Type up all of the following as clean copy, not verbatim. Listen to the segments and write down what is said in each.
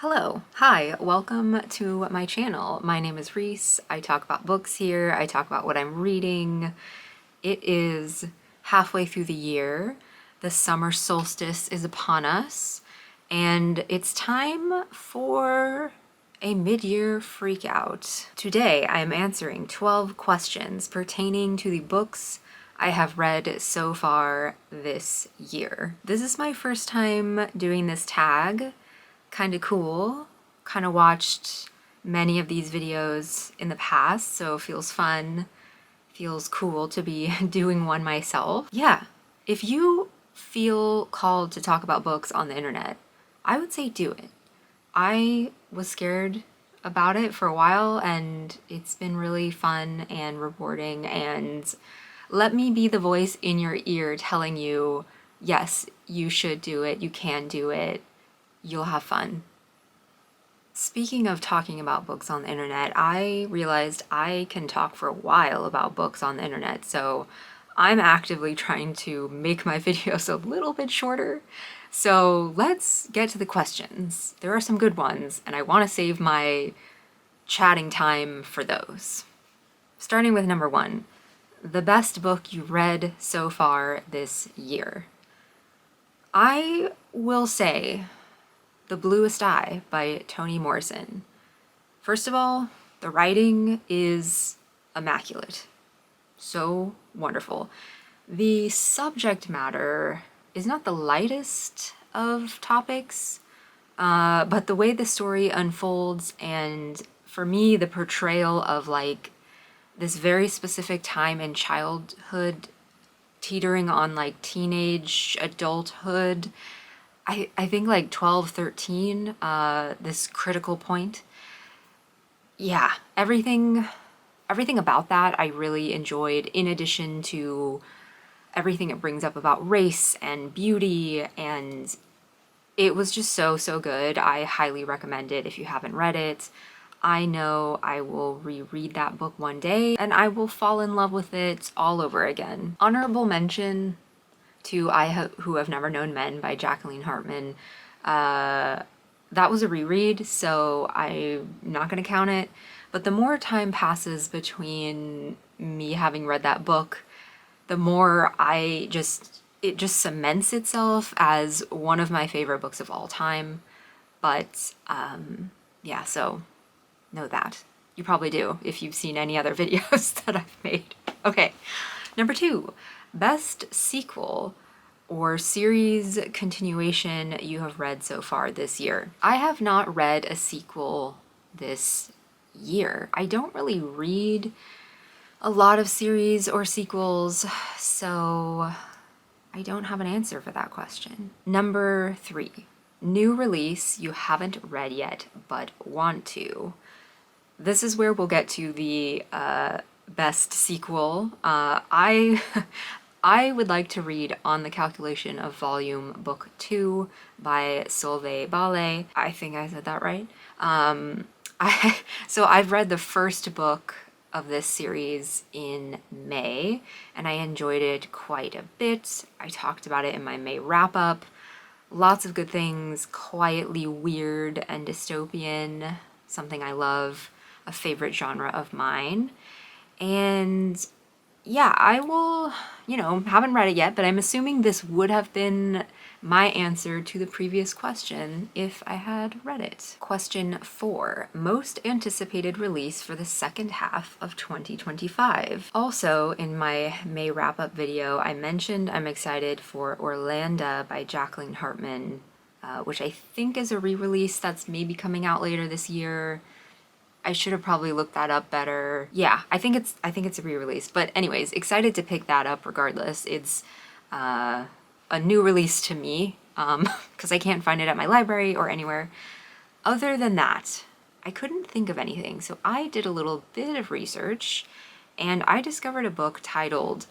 Hello, hi, welcome to my channel. My name is Reese. I talk about books here. I talk about what I'm reading. It is halfway through the year. The summer solstice is upon us, and it's time for a mid-year freakout. Today, I am answering 12 questions pertaining to the books I have read so far this year. This is my first time doing this tag. Kind of cool. Kind of watched many of these videos in the past, so feels fun, feels cool to be doing one myself. Yeah, if you feel called to talk about books on the internet, I would say do it. I was scared about it for a while, and it's been really fun and rewarding, and let me be the voice in your ear telling you, yes, you should do it, you can do it, you'll have fun. Speaking of talking about books on the internet, I realized I can talk for a while about books on the internet, so I'm actively trying to make my videos a little bit shorter. So let's get to the questions. There are some good ones, and I want to save my chatting time for those. Starting with number 1, the best book you read so far this year. I will say The Bluest Eye by Toni Morrison. First of all, the writing is immaculate. So wonderful. The subject matter is not the lightest of topics, but the way the story unfolds, and for me, the portrayal of like this very specific time in childhood teetering on like teenage adulthood, I think like 12, 13, this critical point. Yeah, everything about that I really enjoyed, in addition to everything it brings up about race and beauty, and it was just so good. I highly recommend it if you haven't read it. I know I will reread that book one day, and I will fall in love with it all over again. Honorable mention to Who Have Never Known Men by Jacqueline Hartman. That was a reread, so I'm not going to count it. But the more time passes between me having read that book, the more it just cements itself as one of my favorite books of all time. But yeah, so know that. You probably do if you've seen any other videos that I've made. Okay, number 2. Best sequel or series continuation you have read so far this year. I have not read a sequel this year. I don't really read a lot of series or sequels, so I don't have an answer for that question. Number 3. New release you haven't read yet but want to. This is where we'll get to the best sequel. I would like to read On the Calculation of Volume Book 2 by Solveig Bale. I think I said that right. So I've read the first book of this series in May, and I enjoyed it quite a bit. I talked about it in my May wrap-up. Lots of good things, quietly weird and dystopian, something I love, a favorite genre of mine. And yeah, I will, haven't read it yet, but I'm assuming this would have been my answer to the previous question if I had read it. Question 4, most anticipated release for the second half of 2025. Also, in my May wrap-up video, I mentioned I'm excited for Orlando by Jacqueline Hartman, which I think is a re-release that's maybe coming out later this year. I should have probably looked that up better. Yeah, I think it's a re-release. But anyways, excited to pick that up regardless. It's a new release to me, because I can't find it at my library or anywhere. Other than that, I couldn't think of anything. So I did a little bit of research, and I discovered a book titled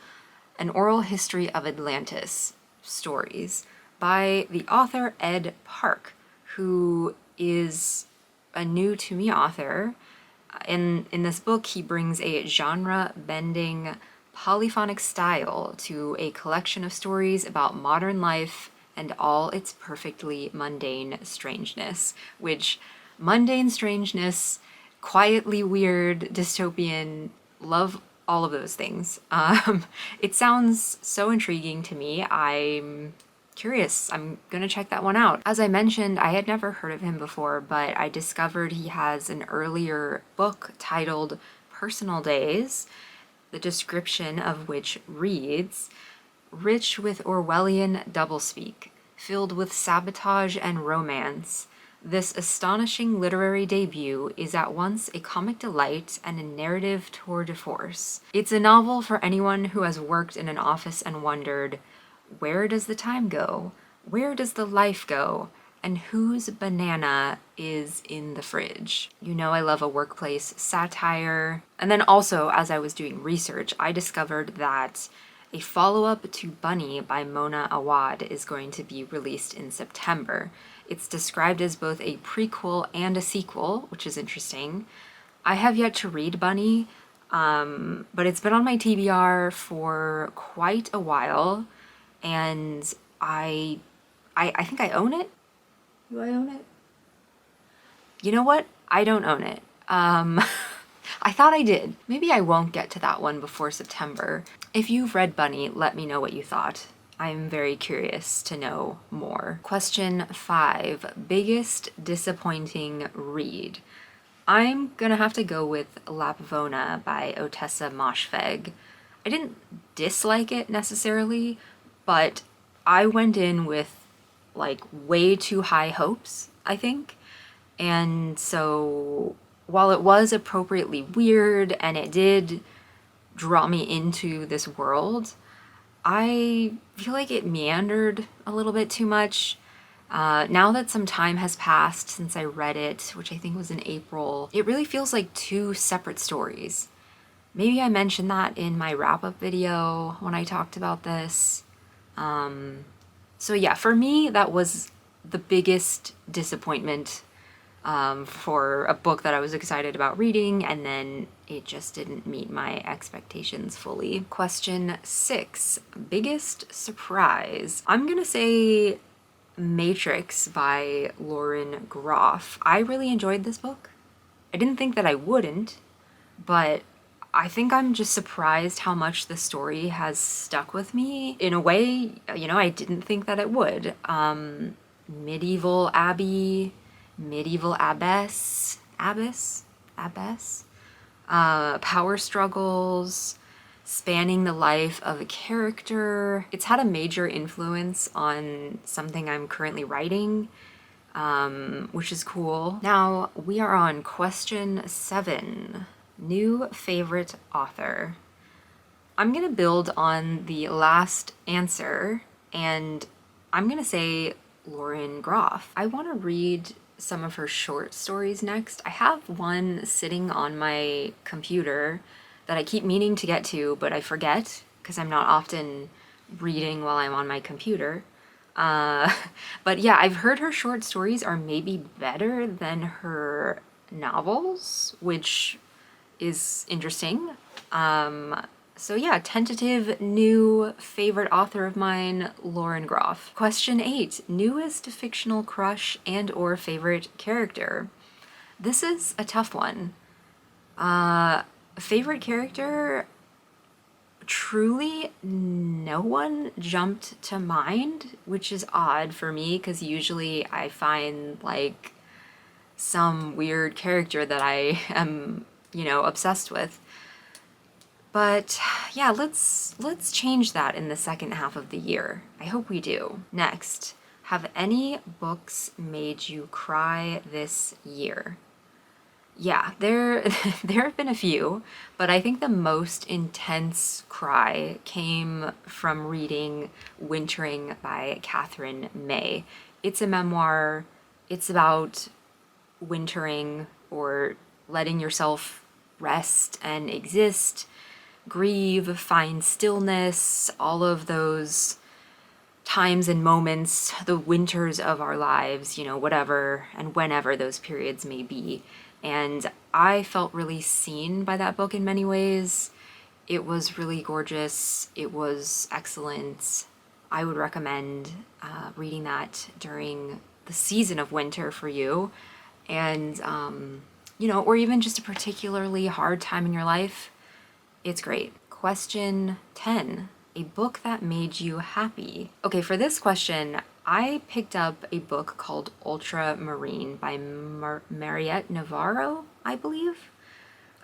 An Oral History of Atlantis Stories by the author Ed Park, who is a new to me author. In this book, he brings a genre-bending polyphonic style to a collection of stories about modern life and all its perfectly mundane strangeness, which mundane strangeness, quietly weird, dystopian, love all of those things. It sounds so intriguing to me. I'm curious. I'm gonna check that one out. As I mentioned, I had never heard of him before, but I discovered he has an earlier book titled Personal Days, the description of which reads, rich with Orwellian doublespeak, filled with sabotage and romance, this astonishing literary debut is at once a comic delight and a narrative tour de force. It's a novel for anyone who has worked in an office and wondered, where does the time go? Where does the life go? And whose banana is in the fridge? You know I love a workplace satire. And then also, as I was doing research, I discovered that a follow-up to Bunny by Mona Awad is going to be released in September. It's described as both a prequel and a sequel, which is interesting. I have yet to read Bunny, but it's been on my TBR for quite a while, and I think I own it. Do I own it? You know what? I don't own it. I thought I did. Maybe I won't get to that one before September. If you've read Bunny, let me know what you thought. I'm very curious to know more. Question 5, biggest disappointing read. I'm gonna have to go with Lapvona by Otessa Moshfegh. I didn't dislike it necessarily, but I went in with like way too high hopes, I think. And so while it was appropriately weird and it did draw me into this world, I feel like it meandered a little bit too much. Now that some time has passed since I read it, which I think was in April, it really feels like two separate stories. Maybe I mentioned that in my wrap-up video when I talked about this. So yeah, for me, that was the biggest disappointment for a book that I was excited about reading, and then it just didn't meet my expectations fully. Question 6, biggest surprise. I'm gonna say Matrix by Lauren Groff. I really enjoyed this book. I didn't think that I wouldn't, but I think I'm just surprised how much the story has stuck with me in a way, you know, I didn't think that it would. Medieval abbey, medieval abbess, power struggles, spanning the life of a character. It's had a major influence on something I'm currently writing, which is cool. Now we are on question 7, new favorite author. I'm gonna build on the last answer, and I'm gonna say Lauren Groff. I want to read some of her short stories next. I have one sitting on my computer that I keep meaning to get to, but I forget because I'm not often reading while I'm on my computer. But yeah, I've heard her short stories are maybe better than her novels, which is interesting. So yeah, tentative new favorite author of mine, Lauren Groff. Question 8, newest fictional crush and or favorite character. This is a tough one. Favorite character, truly no one jumped to mind, which is odd for me because usually I find like some weird character that I am, you know, obsessed with. But yeah, let's change that in the second half of the year. I hope we do. Next, have any books made you cry this year? Yeah, there have been a few, but I think the most intense cry came from reading Wintering by Catherine May. It's a memoir. It's about wintering or letting yourself rest and exist, grieve, find stillness, all of those times and moments, the winters of our lives, you know, whatever and whenever those periods may be. And I felt really seen by that book in many ways. It was really gorgeous. It was excellent. I would recommend reading that during the season of winter for you. And, you know, or even just a particularly hard time in your life, it's great. Question 10, a book that made you happy. Okay, for this question, I picked up a book called Ultramarine by Mariette Navarro, I believe.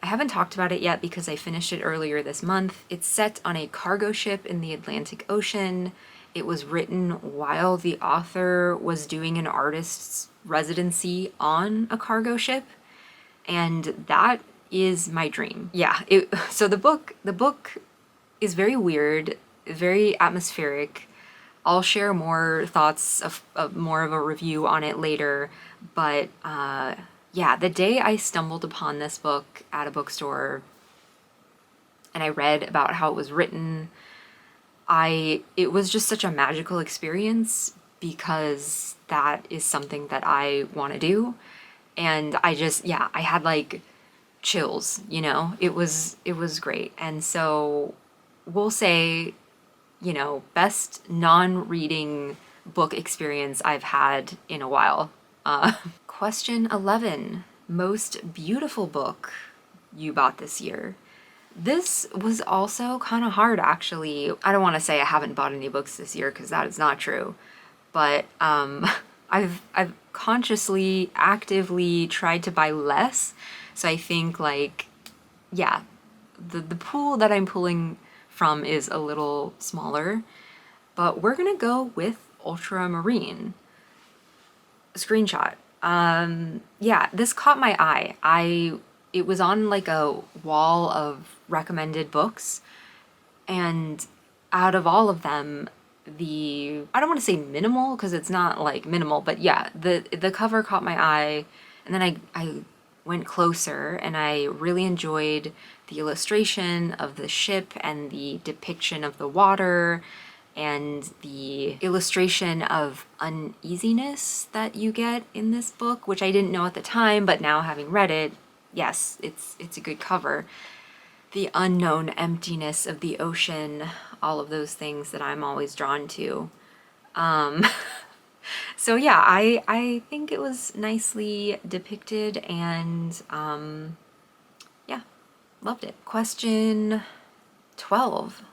I haven't talked about it yet because I finished it earlier this month. It's set on a cargo ship in the Atlantic Ocean. It was written while the author was doing an artist's residency on a cargo ship, and that is my dream. Yeah, so the book is very weird, very atmospheric. I'll share more thoughts of more of a review on it later, but yeah, the day I stumbled upon this book at a bookstore and I read about how it was written, it was just such a magical experience because that is something that I want to do. And yeah, I had like chills, you know? It was great. And so we'll say, you know, best non-reading book experience I've had in a while. Question 11, most beautiful book you bought this year. This was also kind of hard, actually. I don't want to say I haven't bought any books this year because that is not true, but I've consciously, actively tried to buy less. So I think, like, yeah, the pool that I'm pulling from is a little smaller, but we're gonna go with Ultramarine. Screenshot. Yeah, this caught my eye. It was on like a wall of recommended books, and out of all of them, I don't want to say minimal because it's not like minimal, but yeah, the cover caught my eye, and then I went closer and I really enjoyed the illustration of the ship and the depiction of the water and the illustration of uneasiness that you get in this book, which I didn't know at the time, but now having read it, yes, it's a good cover. The unknown emptiness of the ocean, all of those things that I'm always drawn to. So yeah, I think it was nicely depicted, and yeah, loved it. Question 12.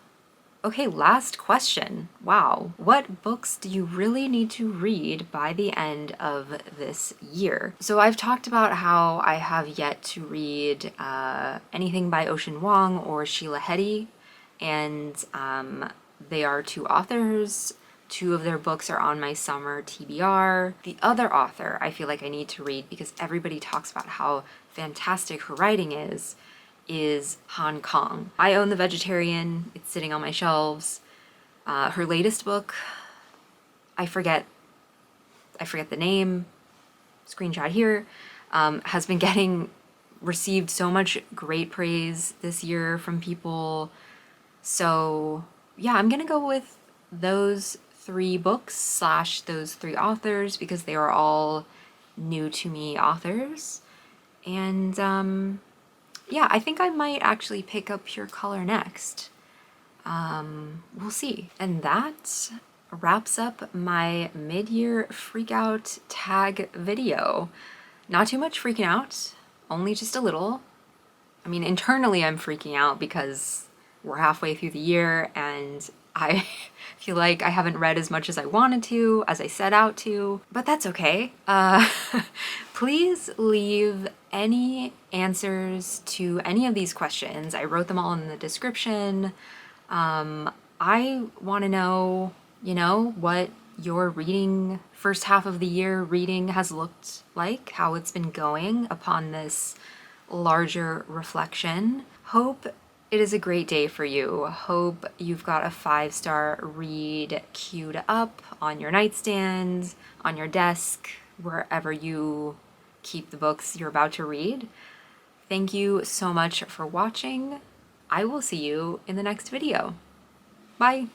Okay, last question. Wow. What books do you really need to read by the end of this year? So I've talked about how I have yet to read anything by Ocean Vuong or Sheila Heti, and they are two authors. Two of their books are on my summer TBR. The other author I feel like I need to read because everybody talks about how fantastic her writing is Han Kang. I own The Vegetarian. It's sitting on my shelves. Her latest book, I forget the name, screenshot here, has been received so much great praise this year from people. So yeah, I'm gonna go with those 3 books / those 3 authors because they are all new to me authors. And yeah, I think I might actually pick up Pure Color next. We'll see. And that wraps up my mid-year freakout tag video. Not too much freaking out, only just a little. I mean, internally I'm freaking out because we're halfway through the year and I feel like I haven't read as much as I wanted to, as I set out to, but that's okay. Please leave any answers to any of these questions. I wrote them all in the description. I want to know, you know, what your first half of the year reading has looked like, how it's been going upon this larger reflection. Hope it is a great day for you. Hope you've got a 5-star read queued up on your nightstand, on your desk, wherever you keep the books you're about to read. Thank you so much for watching. I will see you in the next video. Bye!